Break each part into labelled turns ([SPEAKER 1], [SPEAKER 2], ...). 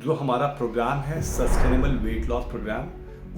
[SPEAKER 1] जो हमारा प्रोग्राम है सस्टेनेबल वेट लॉस प्रोग्राम,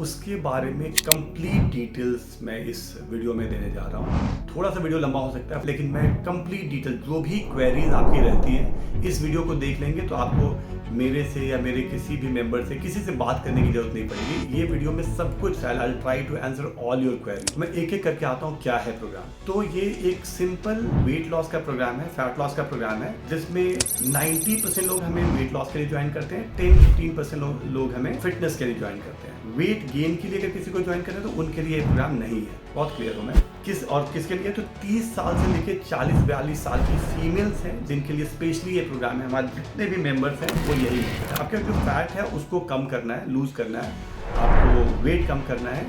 [SPEAKER 1] उसके बारे में कंप्लीट डिटेल्स मैं इस वीडियो में देने जा रहा हूँ। थोड़ा सा वीडियो लंबा हो सकता है, लेकिन मैं कंप्लीट डिटेल जो भी क्वेरीज आपकी रहती है इस वीडियो को देख लेंगे तो आपको मेरे से या मेरे किसी भी मेंबर से किसी से बात करने की जरूरत नहीं पड़ेगी। ये वीडियो में सब कुछ I try to answer all your queries. मैं एक एक करके आता हूँ क्या है प्रोग्राम। तो ये एक सिंपल वेट लॉस का प्रोग्राम है, फैट लॉस का प्रोग्राम है, जिसमें 90% लोग हमें वेट लॉस के लिए ज्वाइन करते हैं, 10-15% लोग हमें फिटनेस के लिए ज्वाइन करते हैं। वेट गेन के लिए अगर किसी को ज्वाइन करें तो उनके लिए प्रोग्राम नहीं है। बहुत क्लियर हूँ मैं किसके लिए। तो 30 साल से लेकर 40-42 साल की फीमेल्स हैं जिनके लिए स्पेशली ये प्रोग्राम है। हमारे जितने भी मेंबर्स हैं वो यही है। आपका जो फैट है उसको कम करना है, लूज करना है, आपको वेट कम करना है,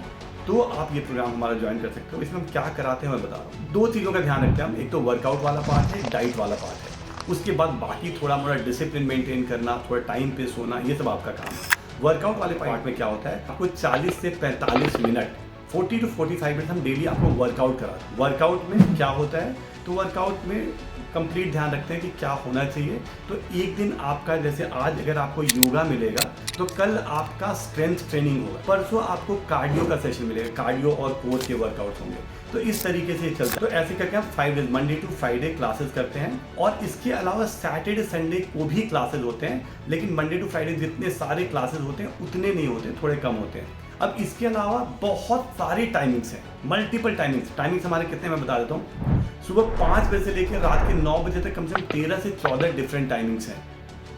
[SPEAKER 1] तो आप ये प्रोग्राम हमारा ज्वाइन कर सकते हो। इसमें हम क्या कराते हैं मैं बता रहा हूँ। 2 चीज़ों का ध्यान रखते हैं हम। एक तो वर्कआउट वाला पार्ट है, डाइट वाला पार्ट है। उसके बाद बाकी थोड़ा मोड़ा डिसिप्लिन मेंटेन करना, थोड़ा टाइम पे सोना, ये सब आपका काम है। वर्कआउट वाले पार्ट में क्या होता है, आपको 40 से 45 मिनट 40 to 45 मिनट हम डेली आपको वर्कआउट कराते हैं। वर्कआउट में क्या होता है, तो वर्कआउट में कंप्लीट ध्यान रखते हैं कि क्या होना चाहिए। तो एक दिन आपका, जैसे आज अगर आपको योगा मिलेगा तो कल आपका स्ट्रेंथ ट्रेनिंग होगा, परसों आपको कार्डियो का सेशन मिलेगा, कार्डियो और कोर के वर्कआउट होंगे। तो इस तरीके से चलता है। तो ऐसे करके हम 5 days Monday to Friday classes करते हैं, और इसके अलावा सैटरडे संडे को भी क्लासेस होते हैं, लेकिन मंडे टू फ्राइडे जितने सारे क्लासेस होते हैं उतने नहीं होते, थोड़े कम होते हैं। अब इसके अलावा बहुत सारी टाइमिंग्स हैं, मल्टीपल टाइमिंग्स हमारे कितने मैं बता देता हूँ। सुबह 5 बजे से लेकर रात के 9 बजे तक कम से कम 13 से 14 डिफरेंट टाइमिंग्स हैं।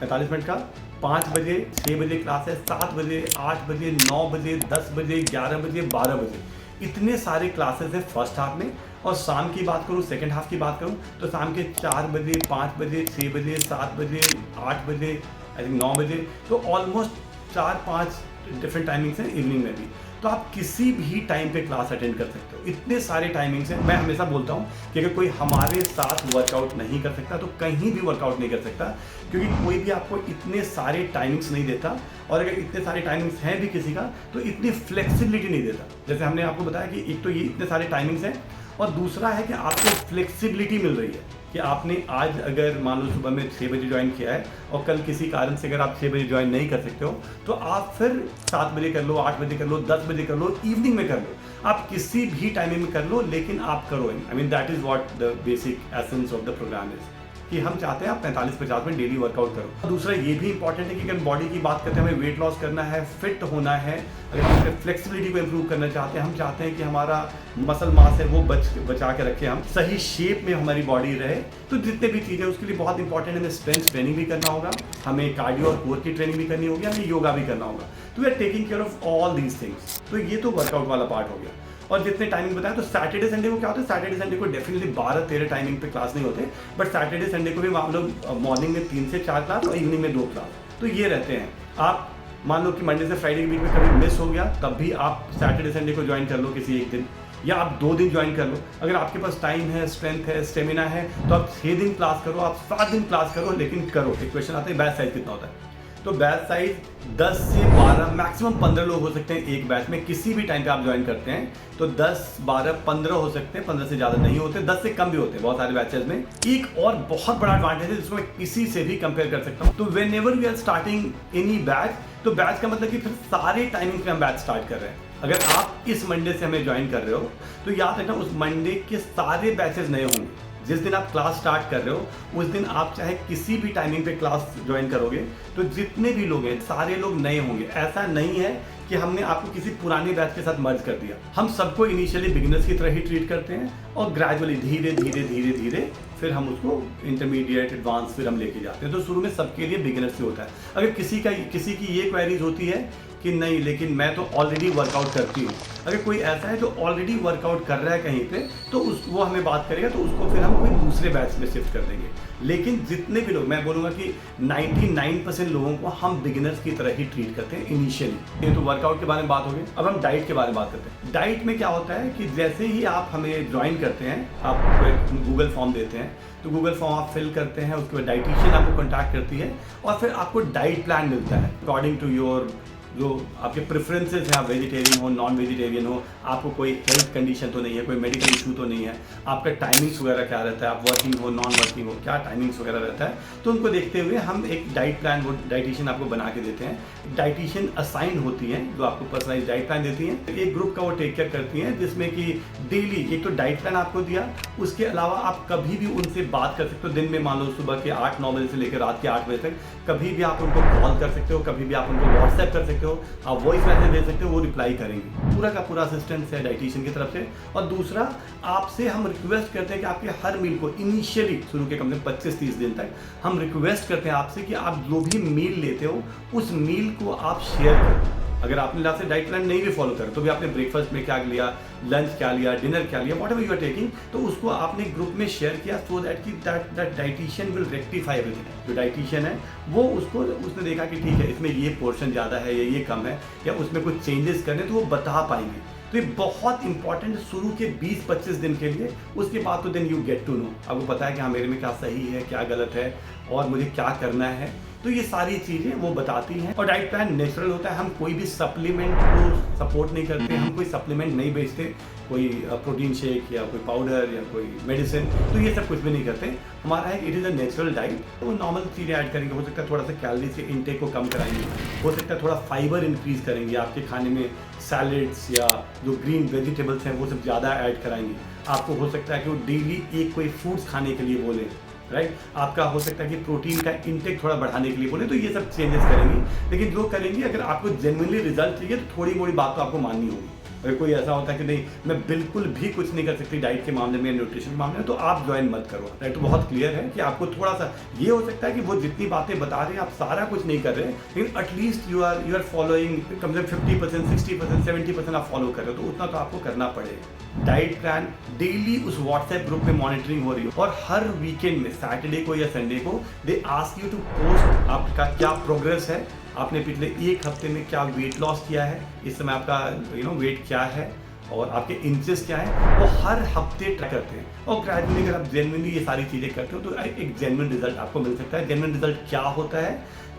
[SPEAKER 1] 45 मिनट का 5 बजे, 6 बजे क्लास है, 7 बजे, 8 बजे, 9 बजे, 10 बजे, 11 बजे, 12 बजे, इतने सारे क्लासेस हैं फर्स्ट हाफ में। और शाम की बात करूँ, सेकंड हाफ की बात करूँ, तो शाम के 4 बजे, 5 बजे, 6 बजे, 7 बजे, 8 बजे, आई थिंक 9 बजे, तो ऑलमोस्ट 4-5 डिफरेंट टाइमिंग्स हैं इवनिंग में भी। तो आप किसी भी टाइम पे क्लास अटेंड कर सकते हो, इतने सारे टाइमिंग्स हैं। मैं हमेशा बोलता हूँ कि अगर कोई हमारे साथ वर्कआउट नहीं कर सकता तो कहीं भी वर्कआउट नहीं कर सकता, क्योंकि कोई भी आपको इतने सारे टाइमिंग्स नहीं देता, और अगर इतने सारे टाइमिंग्स हैं भी किसी का तो इतनी फ्लेक्सिबिलिटी नहीं देता। जैसे हमने आपको बताया कि एक तो ये इतने सारे टाइमिंग्स हैं, और दूसरा है कि आपको फ्लेक्सिबिलिटी मिल रही है कि आपने आज अगर मान लो सुबह में 6 बजे ज्वाइन किया है और कल किसी कारण से अगर आप 6 बजे ज्वाइन नहीं कर सकते हो तो आप फिर 7 बजे कर लो, 8 बजे कर लो, 10 बजे कर लो, इवनिंग में कर लो, आप किसी भी टाइमिंग में कर लो, लेकिन आप करो। I mean that is what the basic essence of the programme is, कि हम चाहते हैं आप 45-50 मिनट डेली वर्कआउट करो। दूसरा ये भी इंपॉर्टेंट है कि अगर बॉडी की बात करते हैं, हमें वेट लॉस करना है, फिट होना है, अगर हम अपने फ्लेक्सिबिलिटी को इंप्रूव करना चाहते हैं, हम चाहते हैं कि हमारा मसल मास है वो बचा के रखें, हम सही शेप में हमारी बॉडी रहे, तो जितने भी चीज़ें उसके लिए बहुत इंपॉर्टेंट है। हमें स्ट्रेंथ ट्रेनिंग भी करना होगा, हमें कार्डियो और कोर की ट्रेनिंग भी करनी होगी, हमें योगा भी करना होगा। तो we are taking care of all these things. तो ये तो वर्कआउट वाला पार्ट हो गया। और जितने टाइमिंग बताया, तो सैटरडे संडे को क्या होता है, सैटरडे संडे को डेफिनेटली 12-13 टाइमिंग पे क्लास नहीं होते, बट सैटरडे संडे को भी मान लो मॉर्निंग में 3 से 4 क्लास और इवनिंग में 2 क्लास, तो ये रहते हैं। आप मान लो कि मंडे से फ्राइडे के बीच में कभी मिस हो गया, तब भी आप सैटरडे संडे को ज्वाइन कर लो किसी एक दिन, या आप 2 दिन ज्वाइन कर लो। अगर आपके पास टाइम है, स्ट्रेंथ है, स्टेमिना है, तो आप 6 दिन क्लास करो, आप 7 दिन क्लास करो, लेकिन करो। एक क्वेश्चन आता है बैच साइज कितना होता है, तो बैच साइज 10 से 12 मैक्सिमम 15 लोग हो सकते हैं एक बैच में। किसी भी टाइम पे आप ज्वाइन करते हैं तो 10, 12, 15 हो सकते हैं, 15 से ज़्यादा नहीं होते, 10 से कम भी होते हैं बहुत सारे बैचेस में। एक और बहुत बड़ा एडवांटेज है जिसको मैं किसी से भी कंपेयर कर सकता हूँ, तो whenever we are starting any batch, तो बैच का मतलब कि फिर सारे टाइमिंग पे हम बैच स्टार्ट कर रहे हैं। अगर आप इस मंडे से हमें ज्वाइन कर रहे हो तो याद रखना उस मंडे के सारे बैचेस नए होंगे। जिस दिन आप क्लास स्टार्ट कर रहे हो उस दिन आप चाहे किसी भी टाइमिंग पे क्लास ज्वाइन करोगे तो जितने भी लोग हैं सारे लोग नए होंगे। ऐसा नहीं है कि हमने आपको किसी पुराने बैच के साथ मर्ज कर दिया। हम सबको इनिशियली बिगिनर्स की तरह ही ट्रीट करते हैं, और ग्रेजुअली धीरे धीरे धीरे धीरे फिर हम उसको इंटरमीडिएट, एडवांस फिर हम लेके जाते हैं। तो शुरू में सबके लिए बिगिनर्स ही होता है। अगर किसी की ये क्वेरीज होती है कि नहीं लेकिन मैं तो ऑलरेडी वर्कआउट करती हूँ, अगर कोई ऐसा है जो ऑलरेडी वर्कआउट कर रहा है कहीं पे, तो वो हमें बात करेगा, तो उसको फिर हम कोई दूसरे बैच में शिफ्ट कर देंगे। लेकिन जितने भी लोग, मैं बोलूँगा कि 99% लोगों को हम बिगिनर्स की तरह ही ट्रीट करते हैं इनिशियली। ये तो वर्कआउट के बारे में बात हो गई। अब हम डाइट के बारे में बात करते हैं। डाइट में क्या होता है कि जैसे ही आप हमें ज्वाइन करते हैं, आप एक गूगल फॉर्म देते हैं, तो गूगल फॉर्म आप फिल करते हैं, उसके बाद डाइटिशियन आपको कॉन्टैक्ट करती है और फिर आपको डाइट प्लान मिलता है अकॉर्डिंग टू योर जो आपके प्रेफरेंसेस हैं, आप वेजिटेरियन हो, नॉन वेजिटेरियन हो, आपको कोई हेल्थ कंडीशन तो नहीं है, कोई मेडिकल इशू तो नहीं है, आपका टाइमिंग्स वगैरह क्या रहता है, आप वर्किंग हो, नॉन वर्किंग हो, क्या टाइमिंग्स वगैरह रहता है, तो उनको देखते हुए हम एक डाइट प्लान, वो डाइटिशियन आपको बना के देते हैं। डाइटिशियन असाइन होती है जो आपको पर्सनलाइज डाइट प्लान देती हैं, एक ग्रुप का वो टेक केयर करती हैं, जिसमें कि डेली एक तो डाइट प्लान आपको दिया, उसके अलावा आप कभी भी उनसे बात कर सकते हो। दिन में मान लो सुबह के 8-9 बजे से लेकर रात के 8 बजे तक कभी भी आप उनको कॉल कर सकते हो, कभी भी आप उनको व्हाट्सएप कर सकते हो, आप वॉइस मैसेज दे सकते हो, वो रिप्लाई करेंगे। पूरा का पूरा असिस्टेंस है डाइटिशियन की तरफ से। और दूसरा, आपसे हम रिक्वेस्ट करते हैं कि आपके हर मील को इनिशियली शुरू के कम से कम 25-30 दिन तक हम रिक्वेस्ट करते हैं आपसे कि आप जो भी मील लेते हो उस मील को आप शेयर करो। अगर आपने लास्ट से डाइट प्लान नहीं भी फॉलो करा तो भी आपने ब्रेकफास्ट में क्या लिया, लंच क्या लिया, डिनर क्या लिया, व्हाटएवर यू आर टेकिंग, तो उसको आपने ग्रुप में शेयर किया, सो दैट कि that dietitian will rectify everything. जो डाइटिशियन है वो उसने देखा कि ठीक है इसमें ये पोर्शन ज़्यादा है या ये कम है या उसमें कुछ चेंजेस करने, तो वो बता पाएंगे। तो ये बहुत इंपॉर्टेंट शुरू के 20-25 दिन के लिए। उसके बाद तो then you get to know, आपको पता है कि हाँ मेरे में क्या सही है, क्या गलत है और मुझे क्या करना है, तो ये सारी चीज़ें वो बताती हैं। और डाइट प्लान नेचुरल होता है, हम कोई भी सप्लीमेंट को सपोर्ट नहीं करते, हम कोई सप्लीमेंट नहीं बेचते, कोई प्रोटीन शेक या कोई पाउडर या कोई मेडिसिन, तो ये सब कुछ भी नहीं करते। हमारा है it is a natural diet, वो नॉर्मल चीज़ें ऐड करेंगे, हो सकता है थोड़ा सा कैलोरी से इनटेक को कम कराएंगे, हो सकता है थोड़ा फाइबर इंक्रीज करेंगे, आपके खाने में सैलेड्स या जो ग्रीन वेजिटेबल्स हैं वो सब ज़्यादा ऐड कराएंगे। आपको हो सकता है कि वो डेली एक कोई फ्रूट्स खाने के लिए बोले, राइट। आपका हो सकता है कि प्रोटीन का इंटेक थोड़ा बढ़ाने के लिए बोले, तो ये सब चेंजेस करेंगी। लेकिन जो करेंगी, अगर आपको जेन्युइनली रिजल्ट चाहिए तो थोड़ी मोड़ी बात तो आपको माननी होगी। अगर कोई ऐसा होता है कि नहीं मैं बिल्कुल भी कुछ नहीं कर सकती डाइट के मामले में, न्यूट्रिशन के मामले में, तो आप ज्वाइन मत करो, राइट। तो बहुत क्लियर है कि आपको थोड़ा सा ये हो सकता है कि वो जितनी बातें बता रहे हैं आप सारा कुछ नहीं कर रहे हैं, लेकिन एटलीस्ट यू आर फॉलोइंग कम से कम 50%, 60%, 70% आप फॉलो कर रहे हो, तो उतना तो आपको करना पड़ेगा। डाइट प्लान डेली उस व्हाट्सएप ग्रुप में मॉनिटरिंग हो रही हो, और हर वीकेंड में सैटरडे को या संडे को they ask you to post आपका क्या प्रोग्रेस है, आपने पिछले एक हफ्ते में क्या वेट लॉस किया है, इस समय आपका वेट क्या है और आपके इंचेस क्या है, वो हर हफ्ते ट्रैक करते हैं। और ग्रेजुअली अगर आप जेन्युइनली ये सारी चीज़ें करते हो तो एक जेन्युइन रिजल्ट आपको मिल सकता है। जेन्युइन रिजल्ट क्या होता है,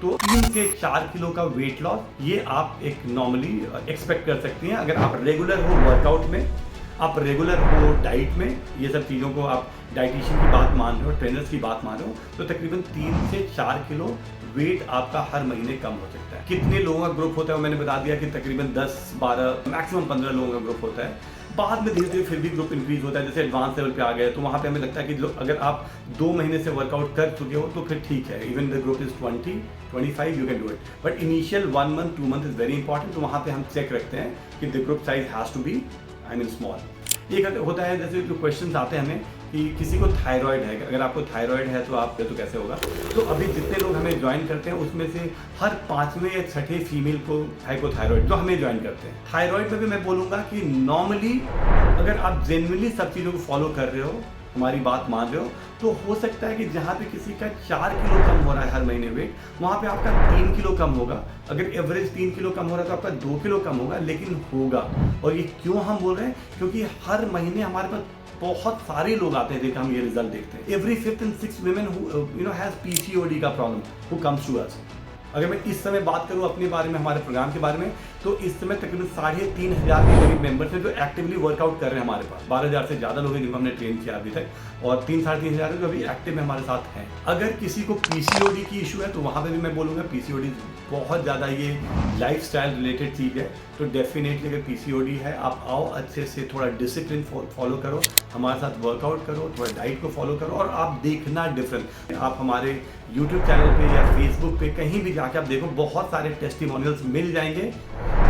[SPEAKER 1] तो 3 से 4 किलो का वेट लॉस, ये आप एक नॉर्मली एक्सपेक्ट कर सकती हैं अगर आप रेगुलर हो वर्कआउट में, आप रेगुलर हो डाइट में, ये सब चीज़ों को आप डाइटिशियन की बात मान रहे हो, ट्रेनर्स की बात मान रहे हो, तो तकरीबन 3 से 4 किलो वेट आपका हर महीने कम हो सकता है। कितने लोगों का ग्रुप होता है वो मैंने बता दिया कि तकरीबन 10-12 मैक्सिमम 15 लोगों का ग्रुप होता है। बाद में धीरे धीरे फिर भी ग्रुप इंक्रीज होता है, जैसे एडवांस लेवल पे आ गए तो वहाँ पे हमें लगता है कि अगर आप 2 महीने से वर्कआउट कर चुके हो तो फिर ठीक है, even the group is 20-25 you can do it, but initial 1 month 2 month is very important. तो वहाँ पे हम चेक रखते हैं कि the group size has to be small. एक होता है जैसे जो क्वेश्चंस आते हैं हमें कि किसी को थायराइड है, अगर आपको थायराइड है तो आप तो कैसे होगा। तो अभी जितने लोग हमें ज्वाइन करते हैं उसमें से हर 5वें या 6ठे फीमेल को हाइपोथायराइड जो हमें ज्वाइन करते हैं। थायराइड में भी मैं बोलूँगा कि नॉर्मली अगर आप जेन्युइनली सब चीज़ों को फॉलो कर रहे हो, हमारी बात मान रहे हो, तो हो सकता है कि जहाँ पे किसी का 4 किलो कम हो रहा है हर महीने वेट, वहाँ पे आपका 3 किलो कम होगा। अगर एवरेज 3 किलो कम हो रहा है तो आपका 2 किलो कम होगा, लेकिन होगा। और ये क्यों हम बोल रहे हैं, क्योंकि हर महीने हमारे पास बहुत सारे लोग आते हैं जिनका हम ये रिजल्ट देखते हैं। Every 5th and 6th women who has PCOD का problem who comes to us। अगर मैं इस समय बात करूँ अपने बारे में, हमारे प्रोग्राम के बारे में, तो इस समय तकरीबन 3,500 के करीब मेंबर्स हैं जो एक्टिवली वर्कआउट कर रहे हैं हमारे पास। 12,000 से ज़्यादा लोग हैं जिनको हमने ट्रेन किया अभी तक, और 3-3,500 जो अभी एक्टिव में हमारे साथ हैं। अगर किसी को PCOD की इशू है तो वहाँ पे भी मैं बोलूँगा PCOD बहुत ज़्यादा ये लाइफस्टाइल रिलेटेड चीज़ है, तो डेफिनेटली अगर PCOD है आप आओ, अच्छे से थोड़ा डिसिप्लिन फॉलो करो, हमारे साथ वर्कआउट करो, थोड़ा डाइट को फॉलो करो, और आप देखना डिफरेंस। आप हमारे यूट्यूब चैनल पे या फेसबुक पे कहीं भी जाके आप देखो, बहुत सारे टेस्टिमोनियल्स मिल जाएंगे।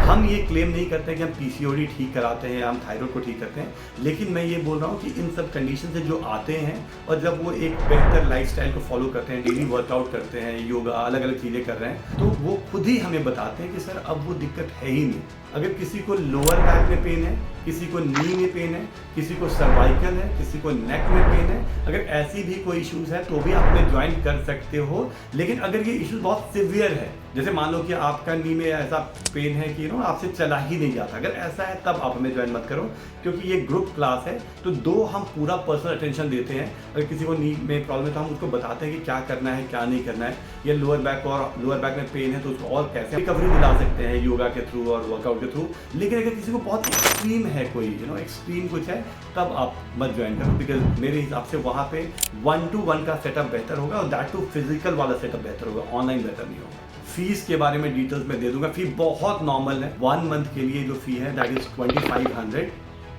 [SPEAKER 1] हम ये क्लेम नहीं करते कि हम PCOD ठीक कराते हैं, हम थायराइड को ठीक करते हैं, लेकिन मैं ये बोल रहा हूँ कि इन सब कंडीशन से जो आते हैं और जब वो एक बेहतर लाइफस्टाइल को फॉलो करते हैं, डेली वर्कआउट करते हैं, योगा, अलग अलग चीज़ें कर रहे हैं, तो वो खुद ही हमें बताते हैं कि सर अब वो दिक्कत है ही नहीं। अगर किसी को लोअर बैक में पेन है, किसी को नी में पेन है, किसी को सर्वाइकल है, किसी को नेक में पेन है, अगर ऐसी भी कोई इश्यूज है तो भी आप हमें ज्वाइन कर सकते हो। लेकिन अगर ये इश्यूज बहुत सिवियर है, जैसे मान लो कि आपका नी में ऐसा पेन है कि आपसे चला ही नहीं जाता। अगर ऐसा है तब आप हमें ज्वाइन मत करो, क्योंकि ये ग्रुप क्लास है तो दो हम पूरा पर्सनल अटेंशन देते हैं। अगर किसी को नी में प्रॉब्लम है तो हम उसको बताते हैं कि क्या करना है क्या नहीं करना है, या लोअर बैक में पेन है तो उसको और कैसे रिकवरी दिला सकते हैं योगा के थ्रू और वर्कआउट के थ्रू। लेकिन अगर किसी को बहुत एक्सट्रीम है, कोई एक्सट्रीम कुछ है, तब आप मत ज्वाइन करो, बिकॉज मेरे हिसाब से वहाँ पे 1-to-1 का सेटअप बेहतर होगा और दैट टू फिजिकल वाला सेटअप बेहतर होगा, ऑनलाइन बेहतर नहीं होगा। फीस के बारे में डिटेल्स मैं दे दूंगा। फी बहुत नॉर्मल है। 1 मंथ के लिए जो फी है दैट इज 2500,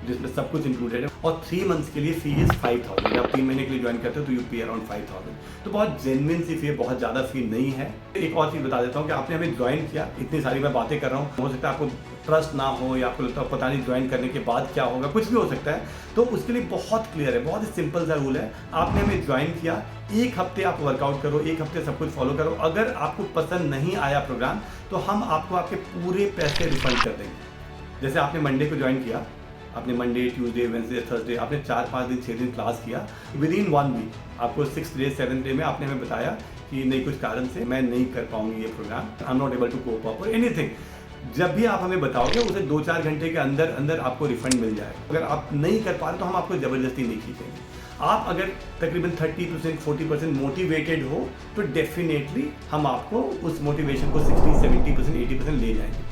[SPEAKER 1] जिसमें सब कुछ इंक्लूडेड है, और 3 मंथ्स के लिए फी इज 5000। आप 3 महीने के लिए ज्वाइन करते हो तो यू पे अराउंड 5000। तो बहुत जेन्युइन सी फी है, बहुत ज़्यादा फी नहीं है। एक और चीज़ बता देता हूँ कि आपने हमें ज्वाइन किया, इतनी सारी मैं बातें कर रहा हूँ, हो सकता है आपको ट्रस्ट ना हो या आपको लगता है पता नहीं ज्वाइन करने के बाद क्या होगा, कुछ भी हो सकता है। तो उसके लिए बहुत क्लियर है, बहुत ही सिंपल सा रूल है। आपने हमें ज्वाइन किया, 1 हफ्ते आप वर्कआउट करो, 1 हफ्ते सब कुछ फॉलो करो। अगर आपको पसंद नहीं आया प्रोग्राम तो हम आपको आपके पूरे पैसे रिफंड कर देंगे। जैसे आपने मंडे को ज्वाइन किया, आपने मंडे, ट्यूसडे, वेडनेसडे, थर्सडे, आपने 4-5 दिन 6 दिन क्लास किया, विद इन 1 वीक आपको 6th डे 7th डे में आपने हमें बताया कि नहीं, कुछ कारण से मैं नहीं कर पाऊंगी ये program, I am not able to cope up और एनीथिंग। जब भी आप हमें बताओगे उसे 2-4 घंटे के अंदर अंदर आपको रिफंड मिल जाएगा। अगर आप नहीं कर पा रहे तो हम आपको ज़बरदस्ती नहीं खींचेंगे। आप अगर तकरीबन 30% 40% मोटिवेटेड हो तो डेफिनेटली हम आपको उस मोटिवेशन को 60, 70%, 80% ले जाएंगे।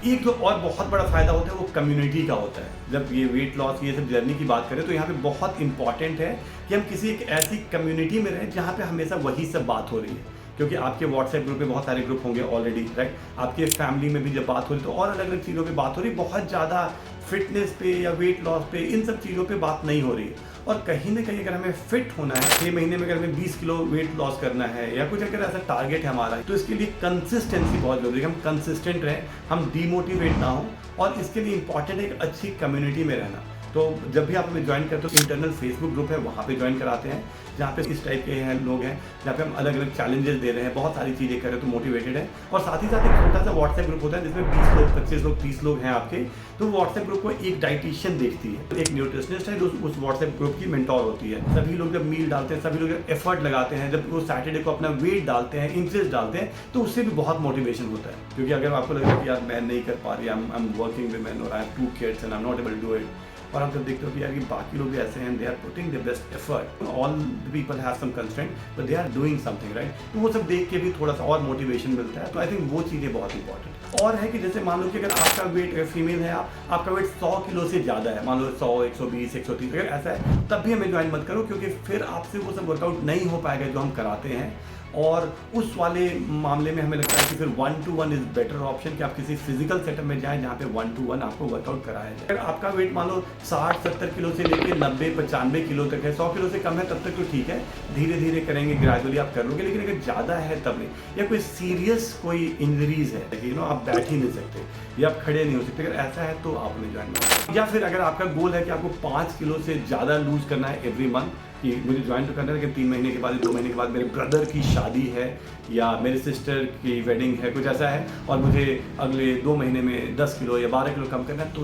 [SPEAKER 1] एक तो और बहुत बड़ा फायदा होता है वो कम्युनिटी का होता है। जब ये वेट लॉस ये सब जर्नी की बात करें तो यहाँ पे बहुत इंपॉर्टेंट है कि हम किसी एक ऐसी कम्युनिटी में रहें जहाँ पे हमेशा वही सब बात हो रही है, क्योंकि आपके व्हाट्सएप ग्रुप में बहुत सारे ग्रुप होंगे ऑलरेडी, राइट। आपके फैमिली में भी जब बात हो रही तो और अलग अलग चीज़ों पे बात हो रही, बहुत ज़्यादा फिटनेस पे या वेट लॉस पे इन सब चीज़ों पे बात नहीं हो रही है। और कहीं ना कहीं अगर हमें फिट होना है, 6 महीने में अगर हमें 20 किलो वेट लॉस करना है या कुछ अगर ऐसा टारगेट है हमारा, तो इसके लिए कंसिस्टेंसी बहुत जरूरी है। हम कंसिस्टेंट रहें, हम डीमोटिवेट ना हो, और इसके लिए इंपॉर्टेंट है एक अच्छी कम्युनिटी में रहना। तो जब भी आप हमें ज्वाइन करते हो, इंटरनल फेसबुक ग्रुप है, वहाँ पे ज्वाइन कराते हैं, जहाँ पे इस टाइप के हैं लोग हैं, जहाँ पे हम अलग अलग चैलेंजेस दे रहे हैं, बहुत सारी चीज़ें कर रहे हैं, तो मोटिवेटेड है। और साथ ही साथ एक छोटा सा व्हाट्सएप ग्रुप होता है जिसमें 20 लोग, 25 लोग, 30 लोग हैं आपके। तो व्हाट्सएप ग्रुप को एक डाइटिशियन देखती है, एक न्यूट्रिशनिस्ट है जो उस व्हाट्सएप ग्रुप की मेंटोर होती है। सभी लोग जब मील डालते हैं, सभी लोग जब एफर्ट लगाते हैं, जब वो सैटरडे को अपना वेट डालते हैं, इंचेस डालते हैं, तो उससे भी बहुत मोटिवेशन होता है। क्योंकि अगर आपको लग रहा है कि यार मैं नहीं कर पा रही, आई एम वर्किंग विमेन और I have 2 kids and I am not able to do it, और आप जब देखते हो कि यार ये बाकी लोग भी ऐसे हैं, they are putting the best effort, all the people have some constraint but they are doing something, right. तो वो सब देख के भी थोड़ा सा और मोटिवेशन मिलता है। तो आई थिंक वो चीज़ें बहुत इंपॉर्टेंट और है कि जैसे मान लो कि अगर आपका वेट, फीमेल है आपका वेट 100 किलो से ज़्यादा है, मान लो 100, 120, 130, अगर ऐसा है तब भी हमें ज्वाइन मत करो, क्योंकि फिर आपसे वो सब वर्कआउट नहीं हो पाएगा जो हम कराते हैं। और उस वाले मामले में हमें लगता है कि फिर 1-to-1 इज़ बेटर ऑप्शन, कि आप किसी फिजिकल सेटअप में जाएं जहाँ पे 1-to-1 आपको वर्कआउट कराया जाए। अगर आपका वेट मान लो 60-70 किलो से लेके 90-95 किलो तक है, 100 किलो से कम है तब तक तो ठीक है, धीरे धीरे करेंगे, ग्रेजुअली आप कर लोगे। लेकिन अगर ज़्यादा है तब नहीं, या कोई सीरियस कोई इंजरीज है कि आप बैठ ही नहीं सकते या आप खड़े नहीं हो सकते, अगर ऐसा है तो आपने ज्वाइन करना। या फिर अगर आपका गोल है कि आपको 5 किलो से ज़्यादा लूज करना है एवरी मंथ, कि मुझे ज्वाइन तो करना है लेकिन 3 महीने के बाद, 2 महीने के बाद मेरे ब्रदर की शादी है या मेरे सिस्टर की वेडिंग है, कुछ ऐसा है, और मुझे अगले 2 महीने में 10 किलो या 12 किलो कम करना है, तो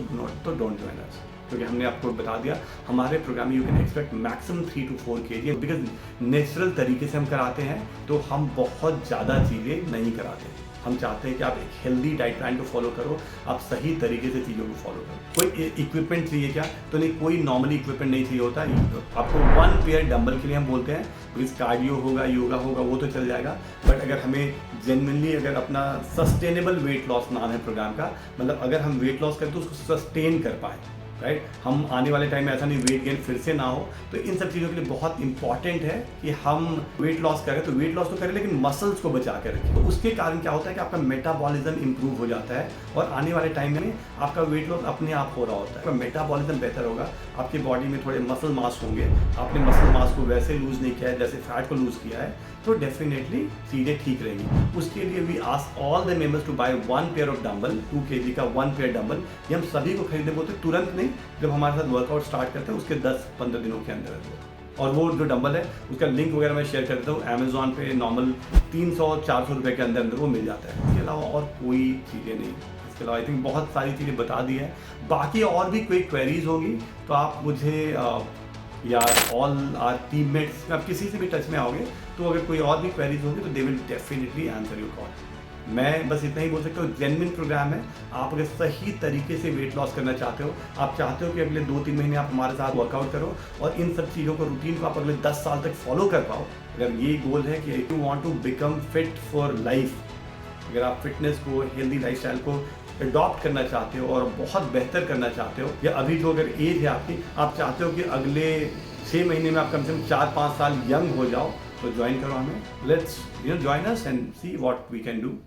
[SPEAKER 1] डोंट ज्वाइन अस। क्योंकि हमने आपको बता दिया हमारे प्रोग्राम में you can expect maximum 3 to 4 kg, because natural तरीके से हम कराते हैं, तो हम बहुत ज़्यादा चीज़ें नहीं कराते। हम चाहते हैं कि आप एक हेल्दी डाइट प्लान को फॉलो करो, आप सही तरीके से चीज़ों को फॉलो करो। कोई इक्विपमेंट चाहिए क्या? तो नहीं, कोई नॉर्मली इक्विपमेंट नहीं चाहिए होता। आपको 1 पेयर डंबल के लिए हम बोलते हैं, बिकॉज कार्डियो होगा, योगा होगा, वो तो चल जाएगा। बट अगर हमें जेन्युइनली अगर अपना सस्टेनेबल वेट लॉस नाम है प्रोग्राम का, मतलब अगर हम वेट लॉस करें तो उसको सस्टेन कर पाएँ, राइट, हम आने वाले टाइम में ऐसा नहीं वेट गेन फिर से ना हो, तो इन सब चीज़ों के लिए बहुत इंपॉर्टेंट है कि हम वेट लॉस करें, तो वेट लॉस तो करें लेकिन मसल्स को बचा कर रखें। तो उसके कारण क्या होता है कि आपका मेटाबॉलिज्म इंप्रूव हो जाता है, और आने वाले टाइम में आपका वेट लॉस अपने आप हो रहा होता है। आपका मेटाबॉलिज्म बेहतर होगा, आपकी बॉडी में थोड़े मसल मास होंगे, आपने मसल मास को वैसे लूज नहीं किया है जैसे फैट को लूज किया है, तो डेफिनेटली चीज़ें ठीक रहेंगी। उसके लिए we ask all the members to buy 1 pair of dumbbell, 2 kg का 1 पेयर डंबल। ये हम सभी को खरीदने बोलते हैं, तुरंत नहीं, जब हमारे साथ वर्कआउट स्टार्ट करते हैं उसके 10-15 दिनों के अंदर। और वो जो डंबल है उसका लिंक वगैरह मैं शेयर कर देता हूँ, अमेजोन पे नॉर्मल 300-400 रुपये के अंदर वो मिल जाता है। इसके अलावा और कोई चीज़ें नहीं, इसके अलावा आई थिंक बहुत सारी चीज़ें बता दी है। बाकी और भी कोई क्वेरीज होगी तो आप मुझे या ऑल आर टीममेट्स, आप किसी से भी टच में आओगे तो अगर कोई और भी क्वेरीज होगी तो they will definitely answer your call. मैं बस इतना ही बोल सकता हूँ, जेन्युइन प्रोग्राम है। आप अगर सही तरीके से वेट लॉस करना चाहते हो, आप चाहते हो कि अगले 2-3 महीने आप हमारे साथ वर्कआउट करो और इन सब चीज़ों को, रूटीन को आप अगले 10 साल तक फॉलो कर पाओ, अगर ये गोल है कि you want to become fit for life, अगर आप फिटनेस को, हेल्दी लाइफस्टाइल को अडॉप्ट करना चाहते हो और बहुत बेहतर करना चाहते हो, या अभी जो अगर एज है आपकी, आप चाहते हो कि अगले 6 महीने में आप कम से कम 4-5 साल यंग हो जाओ, तो ज्वाइन करो हमें। Let's join us and see what we can do.